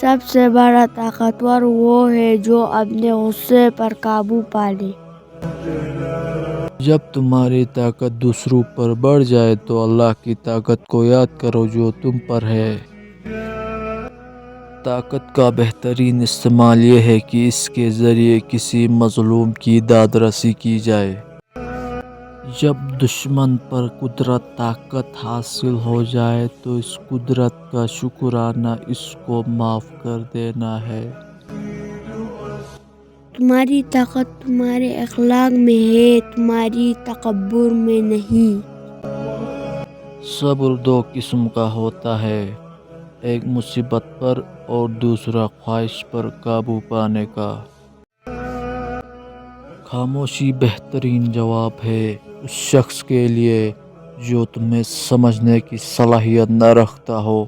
سب سے بڑا طاقتور وہ ہے جو اپنے غصے پر قابو پا لے۔ جب تمہاری طاقت دوسروں پر بڑھ جائے تو اللہ کی طاقت کو یاد کرو جو تم پر ہے۔ طاقت کا بہترین استعمال یہ ہے کہ اس کے ذریعے کسی مظلوم کی داد رسی کی جائے۔ جب دشمن پر قدرت طاقت حاصل ہو جائے تو اس قدرت کا شکرانہ اس کو معاف کر دینا ہے۔ تمہاری طاقت تمہارے اخلاق میں ہے، تمہاری تکبر میں نہیں۔ صبر دو قسم کا ہوتا ہے، ایک مصیبت پر اور دوسرا خواہش پر قابو پانے کا۔ خاموشی بہترین جواب ہے اس شخص کے لیے جو تمہیں سمجھنے کی صلاحیت نہ رکھتا ہو۔